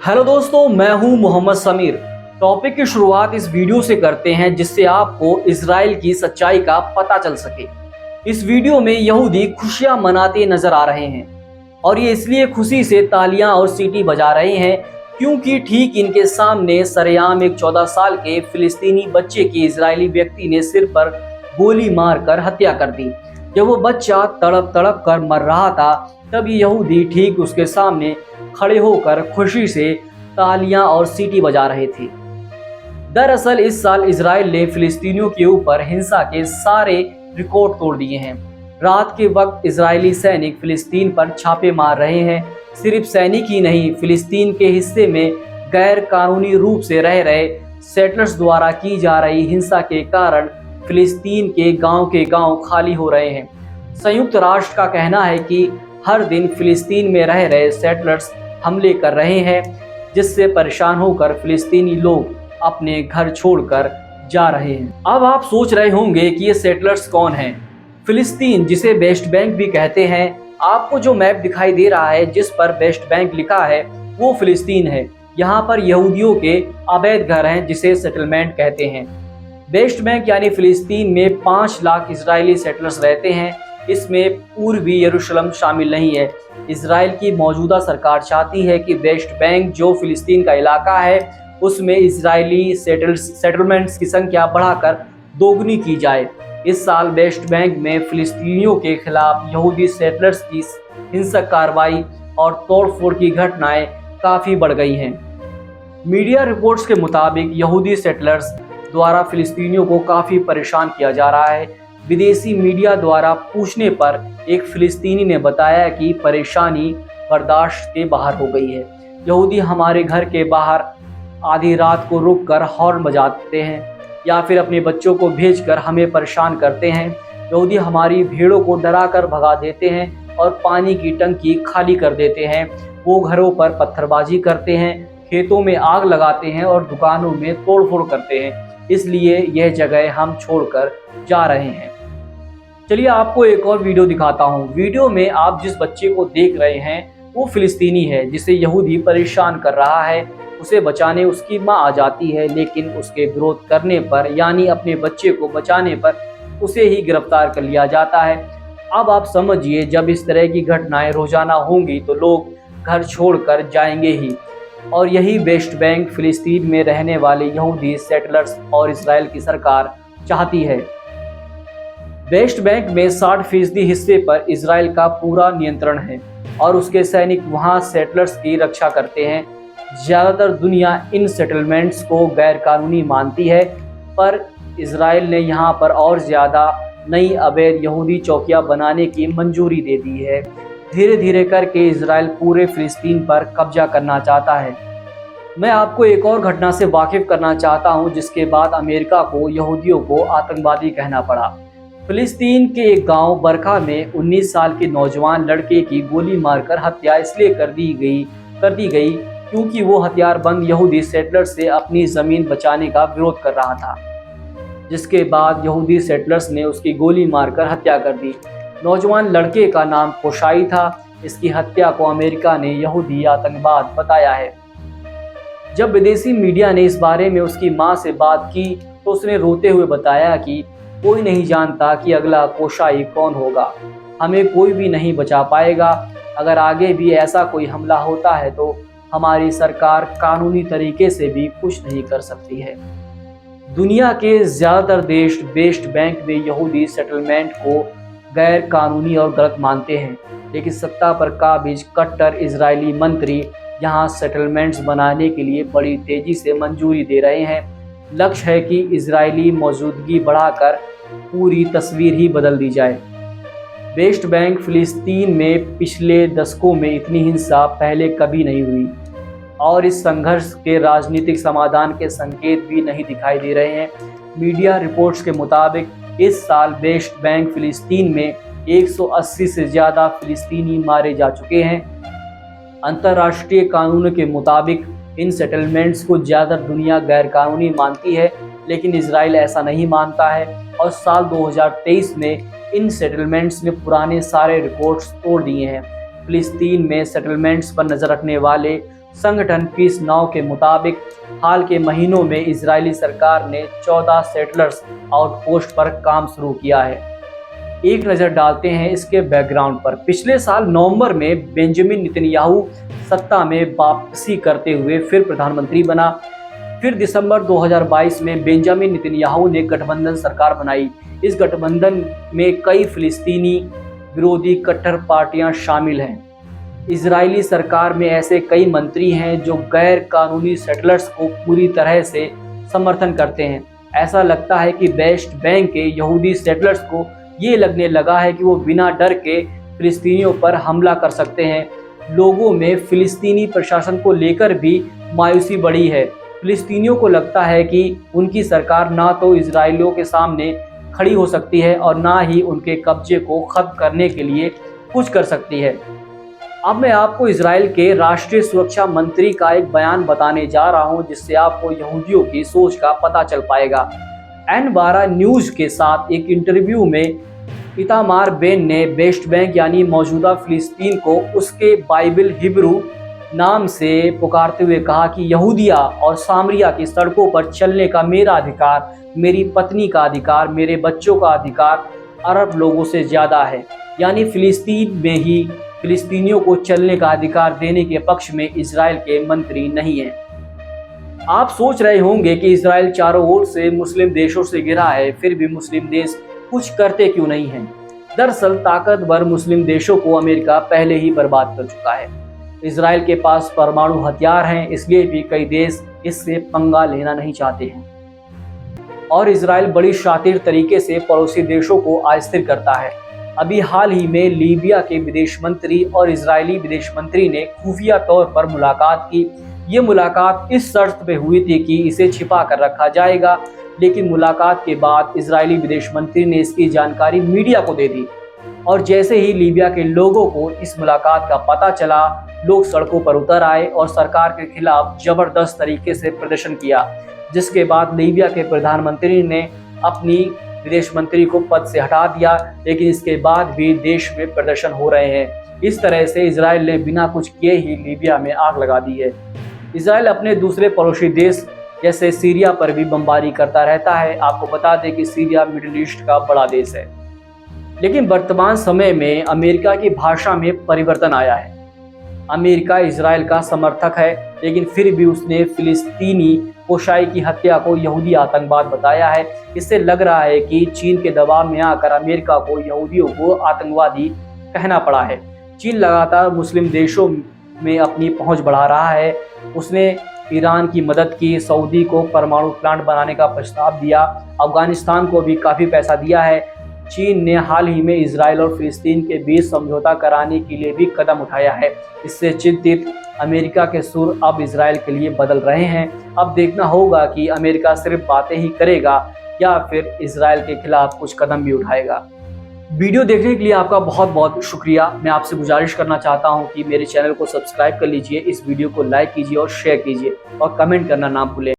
Hello दोस्तों, मैं हूं मोहम्मद समीर। टॉपिक की शुरुआत इस वीडियो से करते हैं जिससे आपको इजराइल की सच्चाई का पता चल सके। इस वीडियो में यहूदी खुशियां मनाते नजर आ रहे हैं और ये इसलिए खुशी से तालियां और सीटी बजा रहे हैं क्योंकि ठीक इनके सामने सरेआम एक 14 साल के फिलिस्तीनी बच्चे की इजरायली व्यक्ति ने सिर पर गोली मारकर हत्या कर दी। जब वो बच्चा तड़प तड़प कर मर रहा था तब यहूदी ठीक उसके सामने खड़े होकर खुशी से तालियां और सीटी बजा रहे थे। दरअसल इस साल इजराइल ने फिलिस्तीनियों के ऊपर हिंसा के सारे रिकॉर्ड तोड़ दिए हैं। रात के वक्त इजरायली सैनिक फिलिस्तीन पर छापे मार रहे हैं। सिर्फ सैनिक ही नहीं, फिलिस्तीन के हिस्से में गैर कानूनी रूप से रह रहे सेटलर्स द्वारा की जा रही हिंसा के कारण फिलिस्तीन के गांव खाली हो रहे हैं। संयुक्त राष्ट्र का कहना है कि हर दिन फिलिस्तीन में रह रहे सेटलर्स हमले कर रहे हैं, जिससे परेशान होकर फिलिस्तीनी लोग अपने घर छोड़कर जा रहे हैं। अब आप सोच रहे होंगे कि ये सेटलर्स कौन हैं? फिलिस्तीन, जिसे वेस्ट बैंक भी कहते हैं, आपको जो मैप दिखाई दे रहा है जिस पर वेस्ट बैंक लिखा है वो फिलिस्तीन है। यहाँ पर यहूदियों के अवैध घर हैं जिसे सेटलमेंट कहते हैं। वेस्ट बैंक यानी फिलिस्तीन में 5 लाख इजरायली सेटलर्स रहते हैं। इसमें पूर्वी यरूशलेम शामिल नहीं है। इजराइल की मौजूदा सरकार चाहती है कि वेस्ट बैंक जो फिलिस्तीन का इलाका है उसमें इजरायली सेटलमेंट्स की संख्या बढ़ाकर दोगुनी की जाए। इस साल वेस्ट बैंक में फिलिस्तीनियों के खिलाफ यहूदी सेटलर्स की हिंसक कार्रवाई और तोड़फोड़ की घटनाएं काफ़ी बढ़ गई हैं। मीडिया रिपोर्ट्स के मुताबिक यहूदी सेटलर्स द्वारा फिलिस्तीनियों को काफ़ी परेशान किया जा रहा है। विदेशी मीडिया द्वारा पूछने पर एक फिलिस्तीनी ने बताया कि परेशानी बर्दाश्त के बाहर हो गई है। यहूदी हमारे घर के बाहर आधी रात को रुककर हॉर्न बजाते हैं या फिर अपने बच्चों को भेजकर हमें परेशान करते हैं। यहूदी हमारी भेड़ों को डराकर भगा देते हैं और पानी की टंकी खाली कर देते हैं। वो घरों पर पत्थरबाजी करते हैं, खेतों में आग लगाते हैं और दुकानों में तोड़फोड़ करते हैं। इसलिए यह जगह हम छोड़कर जा रहे हैं। चलिए आपको एक और वीडियो दिखाता हूँ। वीडियो में आप जिस बच्चे को देख रहे हैं वो फिलिस्तीनी है जिसे यहूदी परेशान कर रहा है। उसे बचाने उसकी माँ आ जाती है, लेकिन उसके विरोध करने पर यानी अपने बच्चे को बचाने पर उसे ही गिरफ्तार कर लिया जाता है। अब आप समझिए, जब इस तरह की घटनाएं रोजाना होंगी तो लोग घर छोड़कर जाएंगे ही। और यही वेस्ट बैंक फिलिस्तीन में रहने वाले यहूदी सेटलर्स और इजराइल की सरकार चाहती है। वेस्ट बैंक में 60% हिस्से पर इजराइल का पूरा नियंत्रण है और उसके सैनिक वहां सेटलर्स की रक्षा करते हैं। ज़्यादातर दुनिया इन सेटलमेंट्स को गैर कानूनी मानती है, पर इजराइल ने यहां पर और ज़्यादा नई अवैध यहूदी चौकियां बनाने की मंजूरी दे दी है। धीरे धीरे करके इजराइल पूरे फिलिस्तीन पर कब्जा करना चाहता है। मैं आपको एक और घटना से वाकिफ करना चाहता हूं जिसके बाद अमेरिका को यहूदियों को आतंकवादी कहना पड़ा। फिलिस्तीन के एक गांव बरखा में 19 साल के नौजवान लड़के की गोली मारकर हत्या इसलिए कर दी गई क्योंकि वो हथियारबंद यहूदी सेटलर्स से अपनी ज़मीन बचाने का विरोध कर रहा था। जिसके बाद यहूदी सेटलर्स ने उसकी गोली मारकर हत्या कर दी। नौजवान लड़के का नाम कोशाई था। इसकी हत्या को अमेरिका ने यहूदी आतंकवाद बताया है। जब विदेशी मीडिया ने इस बारे में उसकी मां से बात की तो उसने रोते हुए बताया कि कोई नहीं जानता कि अगला कोशाई कौन होगा। हमें कोई भी नहीं बचा पाएगा। अगर आगे भी ऐसा कोई हमला होता है तो हमारी सरकार कानूनी तरीके से भी कुछ नहीं कर सकती है। दुनिया के ज़्यादातर देश वेस्ट बैंक में यहूदी सेटलमेंट को गैर कानूनी और गलत मानते हैं, लेकिन सत्ता पर काबिज कट्टर इजरायली मंत्री यहाँ सेटलमेंट्स बनाने के लिए बड़ी तेज़ी से मंजूरी दे रहे हैं। लक्ष्य है कि इजरायली मौजूदगी बढ़ाकर पूरी तस्वीर ही बदल दी जाए। वेस्ट बैंक फिलिस्तीन में पिछले दशकों में इतनी हिंसा पहले कभी नहीं हुई और इस संघर्ष के राजनीतिक समाधान के संकेत भी नहीं दिखाई दे रहे हैं। मीडिया रिपोर्ट्स के मुताबिक इस साल वेस्ट बैंक फिलिस्तीन में 180 से ज़्यादा फिलिस्तीनी मारे जा चुके हैं। अंतर्राष्ट्रीय कानून के मुताबिक इन सेटलमेंट्स को ज़्यादातर दुनिया गैर कानूनी मानती है, लेकिन इजराइल ऐसा नहीं मानता है और साल 2023 में इन सेटलमेंट्स ने पुराने सारे रिकॉर्ड्स तोड़ दिए हैं। फिलिस्तीन में सेटलमेंट्स पर नज़र रखने वाले संगठन पीस नाउ के मुताबिक हाल के महीनों में इजरायली सरकार ने 14 सेटलर्स आउटपोस्ट पर काम शुरू किया है। एक नज़र डालते हैं इसके बैकग्राउंड पर। पिछले साल नवंबर में बेंजामिन नेतन्याहू सत्ता में वापसी करते हुए फिर प्रधानमंत्री बना। फिर दिसंबर 2022 में बेंजामिन नेतन्याहू ने गठबंधन सरकार बनाई। इस गठबंधन में कई फिलिस्तीनी विरोधी कट्टर पार्टियां शामिल हैं। इजरायली सरकार में ऐसे कई मंत्री हैं जो गैर कानूनी सेटलर्स को पूरी तरह से समर्थन करते हैं। ऐसा लगता है कि वेस्ट बैंक के यहूदी सेटलर्स को ये लगने लगा है कि वो बिना डर के फिलिस्तीनियों पर हमला कर सकते हैं। लोगों में फिलिस्तीनी प्रशासन को लेकर भी मायूसी बढ़ी है। फिलिस्तीनियों को लगता है कि उनकी सरकार ना तो इजरायलियों के सामने खड़ी हो सकती है और ना ही उनके कब्जे को खत्म करने के लिए कुछ कर सकती है। अब मैं आपको इजराइल के राष्ट्रीय सुरक्षा मंत्री का एक बयान बताने जा रहा हूं, जिससे आपको यहूदियों की सोच का पता चल पाएगा। N12 न्यूज के साथ एक इंटरव्यू में इतामार बेन ने वेस्ट बैंक यानी मौजूदा फिलिस्तीन को उसके बाइबल हिब्रू नाम से पुकारते हुए कहा कि यहूदिया और सामरिया की सड़कों पर चलने का मेरा अधिकार, मेरी पत्नी का अधिकार, मेरे बच्चों का अधिकार अरब लोगों से ज़्यादा है। यानी फिलिस्तीन में ही फिलिस्तीनियों को चलने का अधिकार देने के पक्ष में इजराइल के मंत्री नहीं हैं। आप सोच रहे होंगे कि इजराइल चारों ओर से मुस्लिम देशों से घिरा है, फिर भी मुस्लिम देश कुछ करते क्यों नहीं हैं? दरअसल ताकतवर मुस्लिम देशों को अमेरिका पहले ही बर्बाद कर चुका है। इजराइल के पास परमाणु हथियार हैं, इसलिए भी कई देश इससे पंगा लेना नहीं चाहते हैं। और इजराइल बड़ी शातिर तरीके से पड़ोसी देशों को अस्थिर करता है। अभी हाल ही में लीबिया के विदेश मंत्री और इजरायली विदेश मंत्री ने खुफिया तौर पर मुलाकात की। ये मुलाकात इस शर्त पे हुई थी कि इसे छिपा कर रखा जाएगा, लेकिन मुलाकात के बाद इजरायली विदेश मंत्री ने इसकी जानकारी मीडिया को दे दी। और जैसे ही लीबिया के लोगों को इस मुलाकात का पता चला, लोग सड़कों पर उतर आए और सरकार के खिलाफ जबरदस्त तरीके से प्रदर्शन किया, जिसके बाद लीबिया के प्रधानमंत्री ने अपनी विदेश मंत्री को पद से हटा दिया। लेकिन इसके बाद भी देश में प्रदर्शन हो रहे हैं। इस तरह से इजराइल ने बिना कुछ किए ही लीबिया में आग लगा दी है। इजराइल अपने दूसरे पड़ोसी देश जैसे सीरिया पर भी बमबारी करता रहता है। आपको बता दें कि सीरिया मिडिल ईस्ट का बड़ा देश है। लेकिन वर्तमान समय में अमेरिका की भाषा में परिवर्तन आया है। अमेरिका इजराइल का समर्थक है, लेकिन फिर भी उसने फिलिस्तीनी पोशाई की हत्या को यहूदी आतंकवाद बताया है। इससे लग रहा है कि चीन के दबाव में आकर अमेरिका को यहूदियों को आतंकवादी कहना पड़ा है। चीन लगातार मुस्लिम देशों में अपनी पहुंच बढ़ा रहा है। उसने ईरान की मदद की, सऊदी को परमाणु प्लांट बनाने का प्रस्ताव दिया, अफगानिस्तान को भी काफ़ी पैसा दिया है। चीन ने हाल ही में इजराइल और फिलिस्तीन के बीच समझौता कराने के लिए भी कदम उठाया है। इससे चिंतित अमेरिका के सुर अब इजराइल के लिए बदल रहे हैं। अब देखना होगा कि अमेरिका सिर्फ बातें ही करेगा या फिर इजराइल के खिलाफ कुछ कदम भी उठाएगा। वीडियो देखने के लिए आपका बहुत बहुत शुक्रिया। मैं आपसे गुजारिश करना चाहता हूं कि मेरे चैनल को सब्सक्राइब कर लीजिए, इस वीडियो को लाइक कीजिए और शेयर कीजिए और कमेंट करना ना भूलें।